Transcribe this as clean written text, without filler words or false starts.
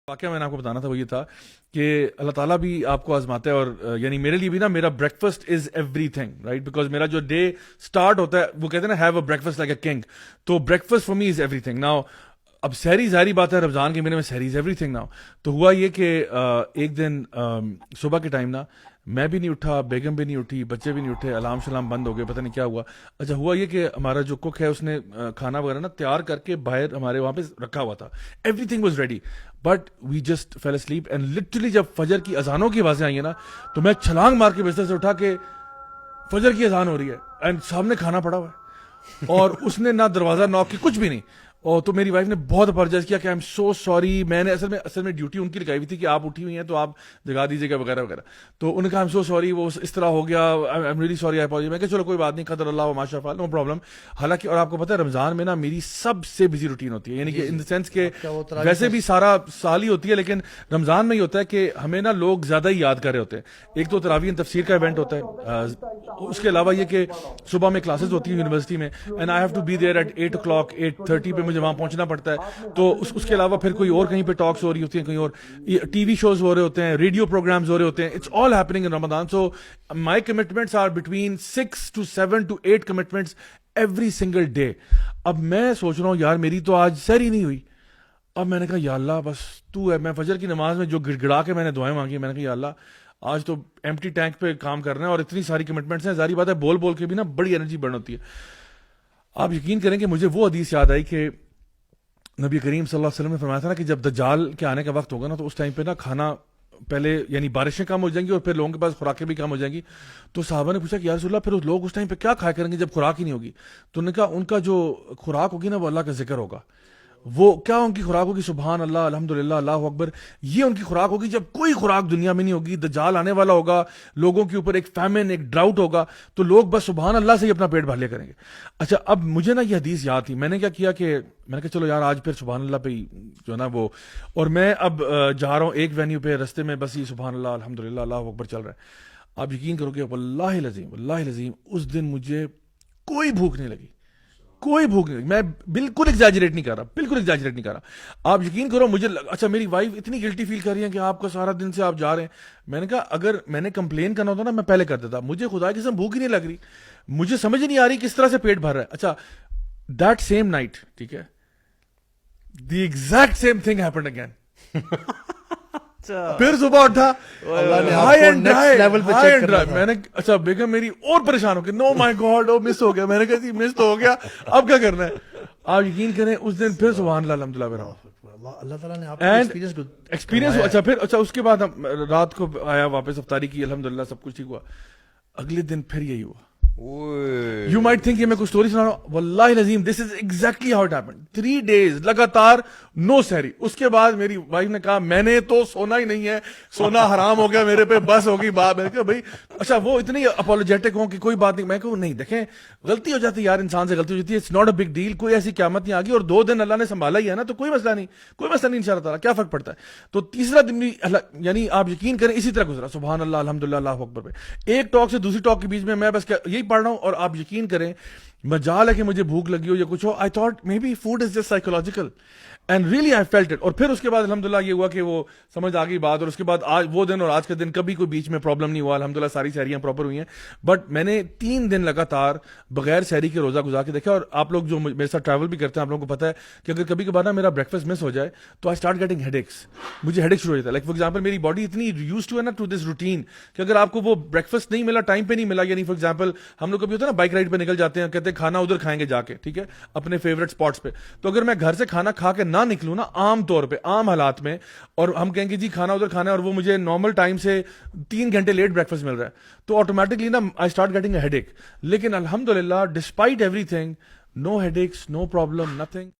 واقعہ میں نے آپ کو بتانا تھا وہ یہ تھا کہ اللہ تعالیٰ بھی آپ کو آزماتا ہے، اور یعنی میرے لیے بھی نا میرا breakfast is every thing, right? Because میرا جو ڈے اسٹارٹ ہوتا ہے وہ کہتے ہیں نا have a breakfast like a king, تو breakfast for me is everything. Now اب سحری ظاہری بات ہے رمضان کے مہینے میں سحری از ایوری تھنگ. ناؤ تو ہوا یہ کہ ایک دن صبح کے ٹائم نا میں بھی نہیں اٹھا، بیگم بھی نہیں اٹھی، بچے بھی نہیں اٹھے، الارم شلام بند ہو گئے، پتہ نہیں کیا ہوا. اچھا ہوا یہ کہ ہمارا جو کک ہے اس نے کھانا وغیرہ نا تیار کر کے باہر ہمارے وہاں پہ رکھا ہوا تھا، everything was ready, but we just fell asleep. And literally جب فجر کی اذانوں کی آوازیں آئی ہیں نا تو میں چھلانگ مار کے بستر سے اٹھا کہ فجر کی اذان ہو رہی ہے اینڈ سامنے کھانا پڑا ہوا ہے اور اس نے نہ دروازہ ناک کی، کچھ بھی نہیں. اور تو میری وائف نے بہت اپالوجائز کیا کہ آئی ایم سو سوری، میں نے اصل میں ڈیوٹی ان کی لگائی ہوئی تھی کہ آپ اٹھی ہوئی ہیں تو آپ جگا دیجیے گا وغیرہ وغیرہ. تو انہوں نے کہا آئی ایم سو سوری، وہ اس طرح ہو گیا، I am really sorry, I apologise. میں کہ چلو کوئی بات نہیں، قدر اللہ و ما شاء فعل، نو پرابلم. حالانکہ اور آپ کو پتہ ہے رمضان میں نا میری سب سے بزی روٹین ہوتی ہے، یعنی کہ ان دا سینس کہ ویسے بھی سارا سال ہی ہوتی ہے لیکن رمضان میں یہ ہوتا ہے کہ ہمیں نا لوگ زیادہ ہی یاد کر رہے ہوتے ہیں. ایک تو تراویح تفسیر کا ایونٹ ہوتا ہے، اس کے علاوہ یہ کہ صبح میں کلاسز ہوتی ہیں یونیورسٹی میں، and I have to be there at 8 o'clock 8:30 پہ مجھے وہاں پہنچنا پڑتا ہے. تو اس کے علاوہ پھر کوئی اور کہیں پہ ٹاکس ہو رہی ہوتی ہیں، کہیں اور ٹی وی شوز ہو رہے ہوتے ہیں، ریڈیو پروگرامز ہو رہے ہوتے ہیں. It's all happening in Ramzan. So my commitments are between 6 to 7 to 8 commitments every single day. اب میں سوچ رہا ہوں یار میری تو آج سحری نہیں ہوئی. اب میں نے کہا یا اللہ بس تو ہے. میں فجر کی نماز میں جو گڑ گڑا کے میں نے دعائیں مانگی، میں نے کہا یا اللہ آج تو ایمٹی ٹینک پہ کام کرنا ہے اور اتنی ساری کمٹمنٹس ہیں. ظاہری بات ہے بول بول کے بھی نا بڑی انرجی برن ہوتی ہے. آپ یقین کریں کہ مجھے وہ حدیث یاد آئی کہ نبی کریم صلی اللہ علیہ وسلم نے فرمایا تھا نا کہ جب دجال کے آنے کا وقت ہوگا نا تو اس ٹائم پہ نا کھانا پہلے یعنی بارشیں کم ہو جائیں گی اور پھر لوگوں کے پاس خوراکیں بھی کم ہو جائیں گی. تو صحابہ نے پوچھا کہ یا رسول اللہ پھر لوگ اس ٹائم پہ کیا کھایا کریں گے جب خوراک ہی نہیں ہوگی؟ تو انہوں نے کہا ان کا جو خوراک ہوگی نا وہ اللہ کا ذکر ہوگا. وہ کیا ان کی خوراک ہوگی؟ سبحان اللہ، الحمدللہ، اللہ اکبر. یہ ان کی خوراک ہوگی. جب کوئی خوراک دنیا میں نہیں ہوگی، دجال آنے والا ہوگا، لوگوں کے اوپر ایک فیمن، ایک ڈراؤٹ ہوگا، تو لوگ بس سبحان اللہ سے ہی اپنا پیٹ بھر لیا کریں گے. اچھا اب مجھے نا یہ حدیث یاد تھی. میں نے کیا کیا کہ میں نے کہا چلو یار آج پھر سبحان اللہ پہ ہی جو ہے نا وہ، اور میں اب جا رہا ہوں ایک وینیو پہ، رستے میں بس یہ سبحان اللہ، الحمدللہ، اللہ اکبر چل رہا ہے. آپ یقین کرو کہ واللہ العظیم اس دن مجھے کوئی بھوک نہیں لگی، کوئی بھوک نہیں. میں بالکل ایگزیجریٹ نہیں کر رہا، بالکل ایگزیجریٹ نہیں کر رہا. آپ یقین کرو مجھے اچھا میری وائف اتنی گلٹی فیل کر رہی ہے کہ آپ کا سارا دن سے آپ جا رہے ہیں. میں نے کہا اگر میں نے کمپلین کرنا ہوتا نا میں پہلے کر دیتا. مجھے خدا کی قسم بھوک ہی نہیں لگ رہی، مجھے سمجھ نہیں آ رہی کس طرح سے پیٹ بھر رہا ہے. اچھا دیٹ سیم نائٹ، ٹھیک ہے، the exact same thing happened again. پھر صبح اٹھا میں نے اچھا بیگم میری اور پریشان ہو گئی، نو مائی گاڈ او مس ہو گیا. میں نے کہا مس تو ہو گیا، اب کیا کرنا ہے؟ آپ یقین کریں اس دن پھر سبحان اللہ الحمدللہ پہ رہا. اللہ تعالیٰ نے آپ کو ایکسپیرینس. اچھا پھر اس کے بعد ہم رات کو آیا واپس افطاری کی، الحمدللہ سب کچھ ٹھیک ہوا. اگلے دن پھر یہی ہوا. یو مائٹ تھنک کہ میں کوئی اسٹوری سنا رہا ہوں، واللہ العظیم this is exactly how it happened. 3 days لگاتار نو سحری. اس کے بعد میری وائف نے کہا میں نے تو سونا ہی نہیں ہے، سونا حرام ہو گیا میرے پہ، بس ہوگی بات. میں نے کہا بھائی اچھا وہ اتنی اپولوجیٹک ہوں کہ کوئی بات نہیں. میں کہوں نہیں دیکھیں غلطی ہو جاتی ہے یار، انسان سے غلطی ہو جاتی ہے، it's not a big deal, کوئی ایسی قیامت نہیں آ گئی. اور 2 دن اللہ نے سنبھالا ہی ہے نا تو کوئی مسئلہ نہیں، کوئی مسئلہ نہیں ان شاء اللہ تعالیٰ، کیا فرق پڑتا ہے. تو تیسرا دن بھی یعنی آپ یقین کریں اسی طرح گزرا، سبحان اللہ الحمدللہ اللہ اکبر پہ. ایک ٹاک سے دوسری ٹاک کے بیچ میں بس یہی پڑھ رہا ہوں اور آپ یقین کریں مجال ہے کہ مجھے بھوک لگی ہو یا کچھ ہو. I thought maybe food is just psychological and really I felt it. اور پھر اس کے بعد الحمدللہ یہ ہوا کہ وہ سمجھ آ گئی بات، اور اس کے بعد آج وہ دن اور آج کا دن کبھی کوئی بیچ میں پرابلم نہیں ہوا. الحمدللہ ساری سحریاں پراپر ہوئی ہیں. بٹ میں نے 3 دن لگاتار بغیر سحری کے روزہ گزار کے دیکھا. اور آپ لوگ جو میرے ساتھ ٹریول بھی کرتے ہیں آپ لوگوں کو پتا ہے کہ اگر کبھی کبھار نا میرا بریکفاسٹ مس ہو جائے تو I start getting headaches. مجھے ہیڈ ایک شروع ہو جاتا ہے. لائک فار ایگزامپل میری باڈی اتنی یوز ٹو ہے نا ٹو دس روٹین کہ اگر آپ کو وہ بریکفاسٹ نہیں ملا، ٹائم پہ نہیں ملا، یعنی فار ایگزامپل ہم لوگ کبھی ہوتا ہے نا بائک رائڈ پہ نکل جاتے ہیں، کہتے ہیں کھانا ادھر کھائیں گے جا کے، ٹھیک ہے، اپنے فیوریٹ اسپاٹس پہ. تو اگر میں گھر سے کھانا کھا کے نہ نکلوں نا عام طور پہ عام حالات میں، اور ہم کہیں گے جی کھانا ادھر کھانا ہے اور وہ مجھے نارمل ٹائم سے 3 گھنٹے لیٹ بریکفاسٹ مل رہا ہے، تو آٹومیٹکلی نا I start getting a headache. لیکن الحمدللہ despite everything, no headaches, no problem, nothing.